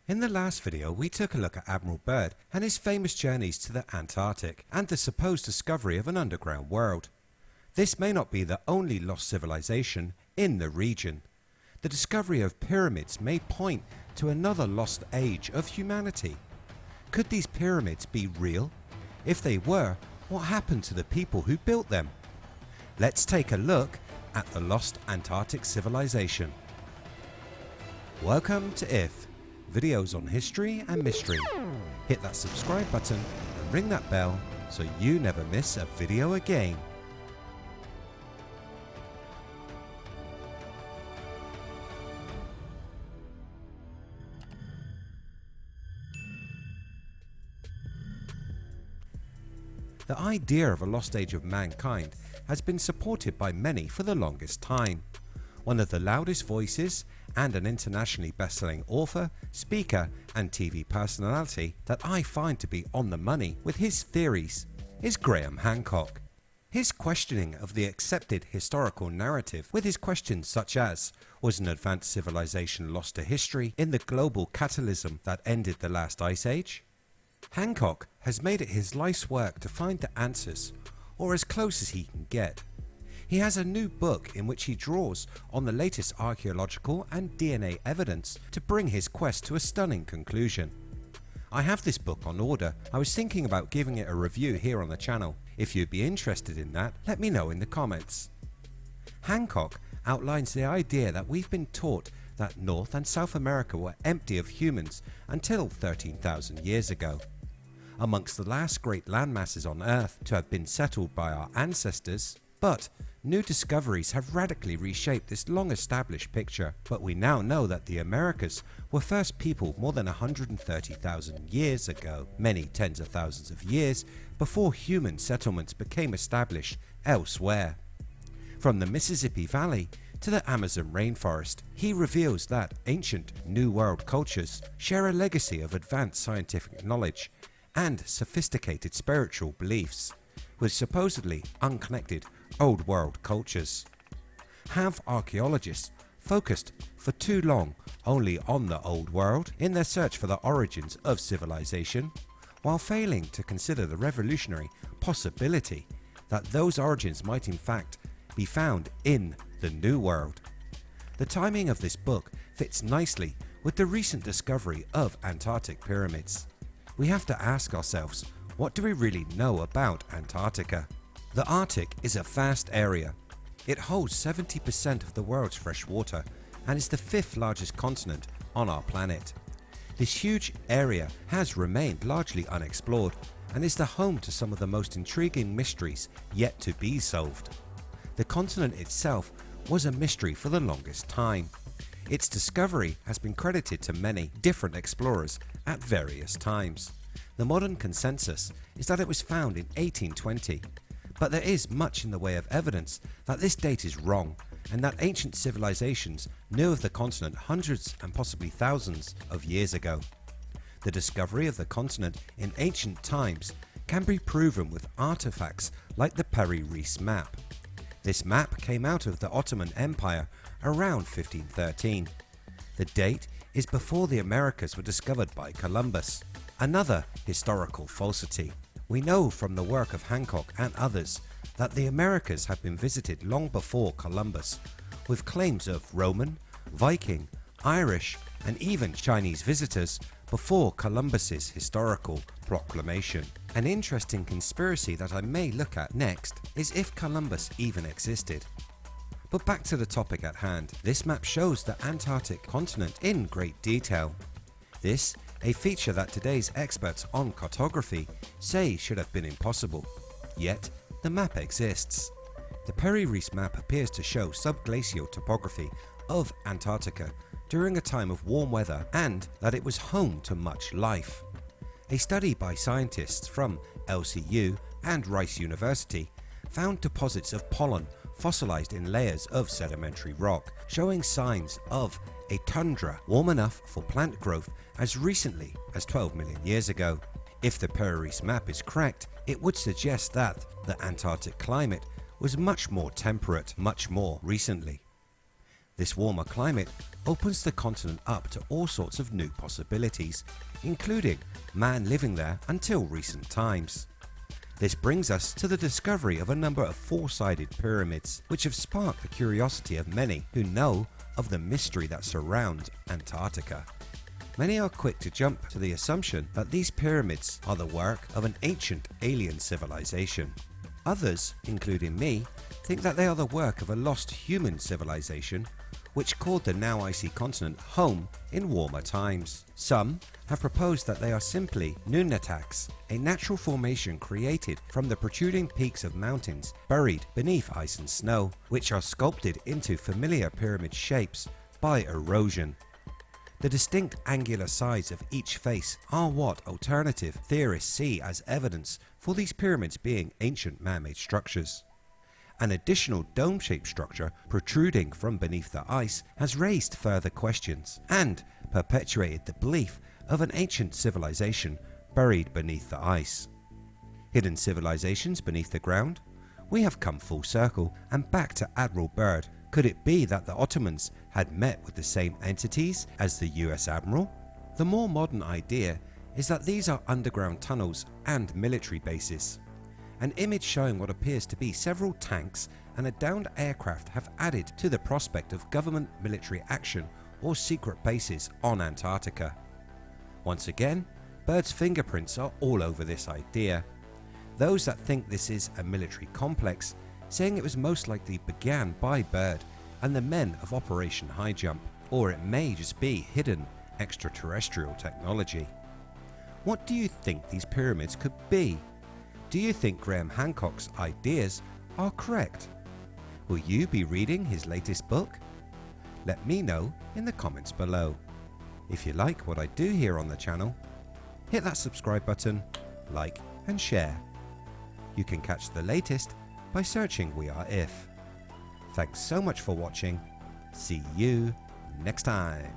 In the last video we took a look at Admiral Byrd and his famous journeys to the Antarctic and the supposed discovery of an underground world. This may not be the only lost civilization in the region. The discovery of pyramids may point to another lost age of humanity. Could these pyramids be real? If they were, what happened to the people who built them? Let's take a look at the lost Antarctic civilization. Welcome to IF, videos on history and mystery. Hit that subscribe button and ring that bell so you never miss a video again. The idea of a lost age of mankind has been supported by many for the longest time. One of the loudest voices and an internationally best-selling author, speaker and TV personality that I find to be on the money with his theories is Graham Hancock. His questioning of the accepted historical narrative with his questions such as, was an advanced civilization lost to history in the global cataclysm that ended the last ice age? Hancock has made it his life's work to find the answers, or as close as he can get. He has a new book in which he draws on the latest archaeological and DNA evidence to bring his quest to a stunning conclusion. I have this book on order. I was thinking about giving it a review here on the channel. If you'd be interested in that, let me know in the comments. Hancock outlines the idea that we've been taught that North and South America were empty of humans until 13,000 years ago. Amongst the last great landmasses on Earth to have been settled by our ancestors, but new discoveries have radically reshaped this long established picture. But we now know that the Americas were first peopled more than 130,000 years ago, many tens of thousands of years before human settlements became established elsewhere. From the Mississippi Valley to the Amazon rainforest, he reveals that ancient New World cultures share a legacy of advanced scientific knowledge and sophisticated spiritual beliefs with supposedly unconnected Old World cultures. Have archaeologists focused for too long only on the Old World in their search for the origins of civilization, while failing to consider the revolutionary possibility that those origins might in fact be found in the New World? The timing of this book fits nicely with the recent discovery of Antarctic pyramids. We have to ask ourselves, what do we really know about Antarctica? The Arctic is a vast area. It holds 70% of the world's fresh water and is the 5th largest continent on our planet. This huge area has remained largely unexplored and is the home to some of the most intriguing mysteries yet to be solved. The continent itself was a mystery for the longest time. Its discovery has been credited to many different explorers at various times. The modern consensus is that it was found in 1820, but there is much in the way of evidence that this date is wrong and that ancient civilizations knew of the continent hundreds and possibly thousands of years ago. The discovery of the continent in ancient times can be proven with artifacts like the Piri-Reis map. This map came out of the Ottoman Empire around 1513. The date is before the Americas were discovered by Columbus. Another historical falsity. We know from the work of Hancock and others that the Americas have been visited long before Columbus, with claims of Roman, Viking, Irish and even Chinese visitors before Columbus's historical proclamation. An interesting conspiracy that I may look at next is if Columbus even existed. But back to the topic at hand. This map shows the Antarctic continent in great detail. This a feature that today's experts on cartography say should have been impossible. Yet the map exists. The Piri-Reis map appears to show subglacial topography of Antarctica during a time of warm weather and that it was home to much life. A study by scientists from LCU and Rice University found deposits of pollen fossilized in layers of sedimentary rock, showing signs of a tundra warm enough for plant growth as recently as 12 million years ago. If the Piri-Reis map is correct, it would suggest that the Antarctic climate was much more temperate much more recently. This warmer climate opens the continent up to all sorts of new possibilities, including man living there until recent times. This brings us to the discovery of a number of four-sided pyramids, which have sparked the curiosity of many who know of the mystery that surrounds Antarctica. Many are quick to jump to the assumption that these pyramids are the work of an ancient alien civilization. Others, including me, think that they are the work of a lost human civilization which called the now icy continent home in warmer times. Some have proposed that they are simply nunataks, a natural formation created from the protruding peaks of mountains buried beneath ice and snow, which are sculpted into familiar pyramid shapes by erosion. The distinct angular sides of each face are what alternative theorists see as evidence for these pyramids being ancient man-made structures. An additional dome-shaped structure protruding from beneath the ice has raised further questions and perpetuated the belief of an ancient civilization buried beneath the ice. Hidden civilizations beneath the ground? We have come full circle and back to Admiral Byrd. Could it be that the Ottomans had met with the same entities as the US Admiral? The more modern idea is that these are underground tunnels and military bases. An image showing what appears to be several tanks and a downed aircraft have added to the prospect of government military action or secret bases on Antarctica. Once again, Byrd's fingerprints are all over this idea. Those that think this is a military complex saying it was most likely began by Byrd and the men of Operation High Jump, or it may just be hidden extraterrestrial technology. What do you think these pyramids could be? Do you think Graham Hancock's ideas are correct? Will you be reading his latest book? Let me know in the comments below. If you like what I do here on the channel, hit that subscribe button, like and share. You can catch the latest by searching We Are If. Thanks so much for watching. See you next time.